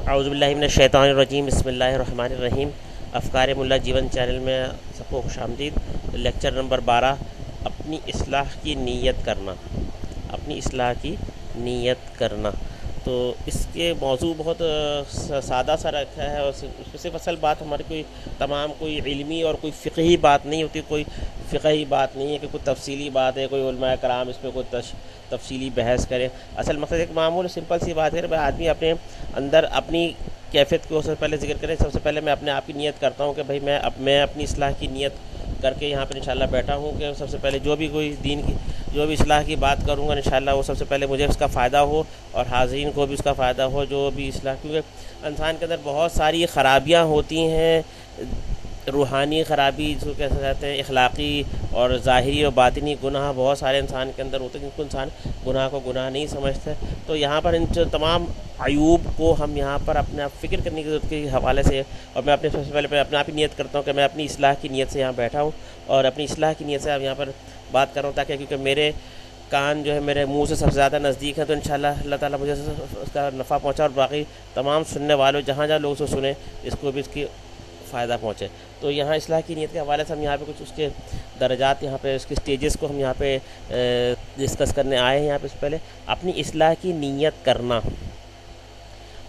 اعوذ باللہ من الشیطان الرجیم، بسم اللہ الرحمن الرحیم۔ افکار ملا جیون چینل میں سب کو خوش آمدید۔ لیکچر نمبر 12، اپنی اصلاح کی نیت کرنا۔ اپنی اصلاح کی نیت کرنا، تو اس کے موضوع بہت سادہ سا رکھا ہے، اور اس میں صرف اصل بات ہماری کوئی علمی اور کوئی فقہی بات نہیں ہوتی، کوئی فقہی بات نہیں ہے کہ کوئی تفصیلی بات ہے، کوئی علماء کرام اس پہ کوئی تفصیلی بحث کرے۔ اصل مقصد ایک معمول سمپل سی بات ہے کہ آدمی اپنے اندر اپنی کیفیت کو سب سے پہلے ذکر کرے۔ سب سے پہلے میں اپنے آپ کی نیت کرتا ہوں کہ بھائی میں اپنی اصلاح کی نیت کر کے یہاں پہ انشاءاللہ بیٹھا ہوں کہ سب سے پہلے جو بھی کوئی دین کی جو بھی اصلاح کی بات کروں گا انشاءاللہ وہ سب سے پہلے مجھے اس کا فائدہ ہو اور حاضرین کو بھی اس کا فائدہ ہو، جو بھی اصلاح، کیونکہ انسان کے اندر بہت ساری خرابیاں ہوتی ہیں، روحانی خرابی جو کہہ سکتے ہیں، اخلاقی اور ظاہری اور باطنی گناہ بہت سارے انسان کے اندر ہوتے ہیں، جن کو انسان گناہ کو گناہ نہیں سمجھتے۔ تو یہاں پر ان تمام عیوب کو ہم یہاں پر اپنے آپ فکر کرنے کی ضرورت کے حوالے سے، اور میں سب سے پہلے اپنے آپ ہی نیت کرتا ہوں کہ میں اپنی اصلاح کی نیت سے یہاں بیٹھا ہوں اور اپنی اصلاح کی نیت سے اب یہاں پر بات کر رہا ہوں، تاکہ کیونکہ میرے کان جو ہے میرے منہ سے سب سے زیادہ نزدیک ہے، تو انشاءاللہ اللہ تعالیٰ مجھے اس کا نفع پہنچا اور باقی تمام سننے والوں جہاں جہاں لوگ اسے سنیں اس کو بھی اس کی فائدہ پہنچے۔ تو یہاں اصلاح کی نیت کے حوالے سے ہم یہاں پہ کچھ اس کے درجات، یہاں پہ اس کے سٹیجز کو ہم یہاں پہ ڈسکس کرنے آئے ہیں۔ یہاں پہ پہلے اپنی اصلاح کی نیت کرنا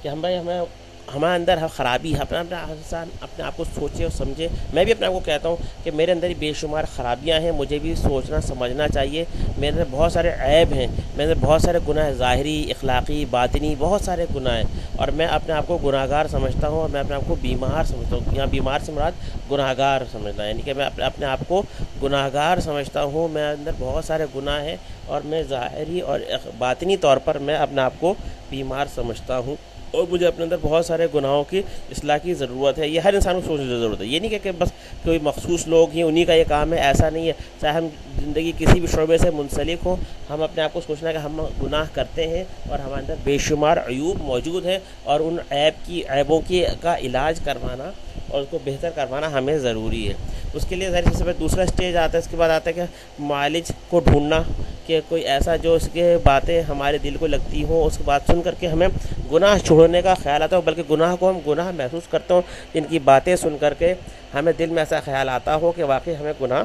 کہ ہمارے اندر خرابی ہے، اپنا انسان اپنے آپ کو سوچے اور سمجھے۔ میں بھی اپنے آپ کو کہتا ہوں کہ میرے اندر بے شمار خرابیاں ہیں، مجھے بھی سوچنا سمجھنا چاہیے۔ میرے اندر بہت سارے عیب ہیں، میرے اندر بہت سارے گناہ ظاہری، اخلاقی، باطنی، بہت سارے گناہ ہیں، اور میں اپنے آپ کو گناہ گار سمجھتا ہوں، اور میں اپنے آپ کو بیمار سمجھتا ہوں۔ یہاں بیمار سے مراد گناہ گار سمجھنا ہے، یعنی کہ میں اپنے آپ کو گناہ گار سمجھتا ہوں۔ میرے اندر بہت سارے گناہ ہیں اور میں ظاہری اور باطنی طور پر میں اپنے آپ کو بیمار سمجھتا ہوں، اور مجھے اپنے اندر بہت سارے گناہوں کی اصلاح کی ضرورت ہے۔ یہ ہر انسان کو سوچنے کی ضرورت ہے، یہ نہیں کہ بس کوئی مخصوص لوگ ہیں انہی کا یہ کام ہے، ایسا نہیں ہے۔ چاہے ہم زندگی کسی بھی شعبے سے منسلک ہوں، ہم اپنے آپ کو سوچنا کہ ہم گناہ کرتے ہیں اور ہمارے اندر بے شمار عیوب موجود ہیں، اور ان عیبوں کا علاج کروانا اور اس کو بہتر کروانا ہمیں ضروری ہے۔ اس کے لیے ظاہر سے دوسرا اسٹیج آتا ہے، اس کے بعد آتا ہے کہ معالج کو ڈھونڈنا، کہ کوئی ایسا جو اس کے باتیں ہمارے دل کو لگتی ہوں، اس کی بات سن کر کے ہمیں گناہ چھوڑنے کا خیال آتا ہو، بلکہ گناہ کو ہم گناہ محسوس کرتے ہوں، جن کی باتیں سن کر کے ہمیں دل میں ایسا خیال آتا ہو کہ واقعی ہمیں گناہ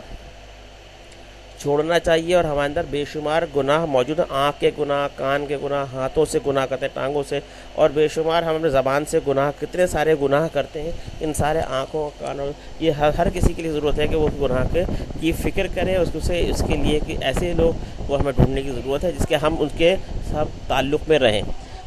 چھوڑنا چاہیے، اور ہمارے اندر بے شمار گناہ موجود ہیں۔ آنکھ کے گناہ، کان کے گناہ، ہاتھوں سے گناہ کرتے ہیں، ٹانگوں سے، اور بے شمار ہم اپنے زبان سے گناہ، کتنے سارے گناہ کرتے ہیں۔ ان سارے آنکھوں، کانوں، یہ ہر کسی کے لیے ضرورت ہے کہ وہ گناہ کی فکر کرے، اس کے لیے کہ ایسے لوگ وہ ہمیں ڈھونڈنے کی ضرورت ہے جس کے ہم ان کے سب تعلق میں رہیں۔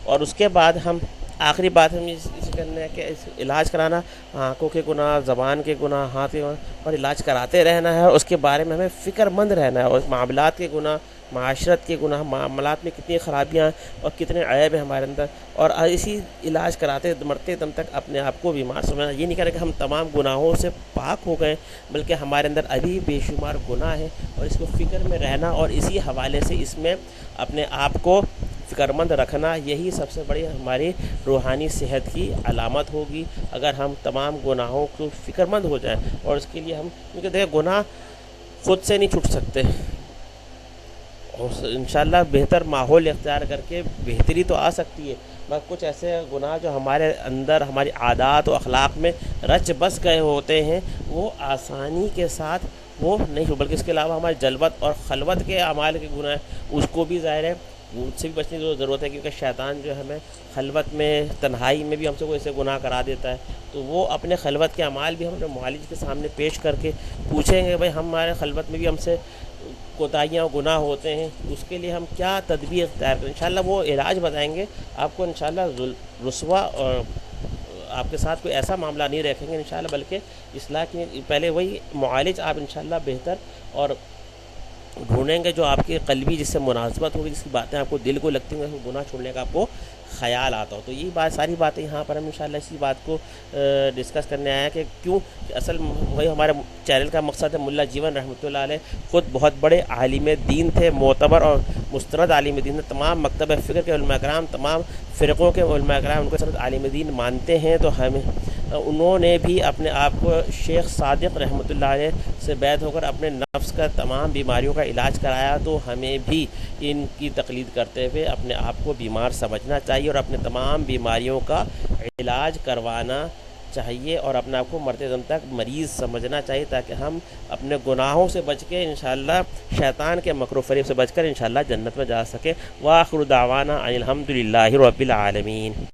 اور اس کے بعد ہم آخری بات ہم اسے کرنا ہے کہ علاج کرانا، آنکھوں کے گناہ، زبان کے گناہ، ہاتھ کے گناہ، اور علاج کراتے رہنا ہے، اور اس کے بارے میں ہمیں فکر مند رہنا ہے۔ اور معاملات کے گناہ، معاشرت کے گناہ، معاملات میں کتنی خرابیاں ہیں اور کتنے عیب ہیں ہمارے اندر، اور اسی علاج کراتے مرتے دم تک اپنے آپ کو بیمار سمجھنا۔ یہ نہیں کہہ رہے کہ ہم تمام گناہوں سے پاک ہو گئے، بلکہ ہمارے اندر ابھی بے شمار گناہ ہیں، اور اس کو فکر میں رہنا اور اسی حوالے سے اس میں اپنے آپ کو فکر مند رکھنا، یہی سب سے بڑی ہماری روحانی صحت کی علامت ہوگی، اگر ہم تمام گناہوں کو فکر مند ہو جائیں۔ اور اس کے لیے ہم، کیونکہ دیکھیں گناہ خود سے نہیں چھوٹ سکتے، اور انشاءاللہ بہتر ماحول اختیار کر کے بہتری تو آ سکتی ہے، مگر کچھ ایسے گناہ جو ہمارے اندر ہماری عادات و اخلاق میں رچ بس گئے ہوتے ہیں، وہ آسانی کے ساتھ وہ نہیں ہو، بلکہ اس کے علاوہ ہمارے جلوت اور خلوت کے اعمال کے گناہ ہیں، اس کو بھی ظاہر ہے اس سے بھی بچنے کی ضرورت ہے، کیونکہ شیطان جو ہمیں خلوت میں، تنہائی میں بھی ہم سے کوئی ایسے گناہ کرا دیتا ہے، تو وہ اپنے خلوت کے اعمال بھی ہم اپنے معالج کے سامنے پیش کر کے پوچھیں گے بھائی ہمارے خلوت میں بھی ہم سے کوتاہیاں و گناہ ہوتے ہیں، اس کے لیے ہم کیا تدبیر اختیار کریں۔ انشاءاللہ وہ علاج بتائیں گے آپ کو، انشاءاللہ رسوا اور آپ کے ساتھ کوئی ایسا معاملہ نہیں رکھیں گے انشاءاللہ، بلکہ اصلاح کی پہلے وہی معالج آپ انشاءاللہ بہتر اور ڈھونڈیں گے جو آپ کی قلبی، جس سے مناسبت ہوگی، جس کی باتیں آپ کو دل کو لگتی ہیں، گناہ چھوڑنے کا آپ کو خیال آتا ہو۔ تو یہ ساری باتیں یہاں پر ہم انشاءاللہ اسی بات کو ڈسکس کرنے آئے ہیں کہ کیوں اصل وہی ہمارے چینل کا مقصد ہے۔ ملا جیون رحمۃ اللہ علیہ خود بہت بڑے عالم دین تھے، معتبر اور مستند عالم دین تھے، تمام مکتب فکر کے علماء کرام، تمام فرقوں کے علماء کرام ان کو سب عالم دین مانتے ہیں، تو انہوں نے بھی اپنے آپ کو شیخ صادق رحمۃ اللہ علیہ سے بیعت ہو کر اپنے نفس کا تمام بیماریوں کا علاج کرایا، تو ہمیں بھی ان کی تقلید کرتے ہوئے اپنے آپ کو بیمار سمجھنا چاہیے اور اپنے تمام بیماریوں کا علاج کروانا چاہیے، اور اپنے آپ کو مرتے دم تک مریض سمجھنا چاہیے، تاکہ ہم اپنے گناہوں سے بچ کے انشاءاللہ شیطان کے مکر و فریب سے بچ کر انشاءاللہ جنت میں جا سکیں۔ وآخر دعوانا ان الحمد للہ رب العالمین۔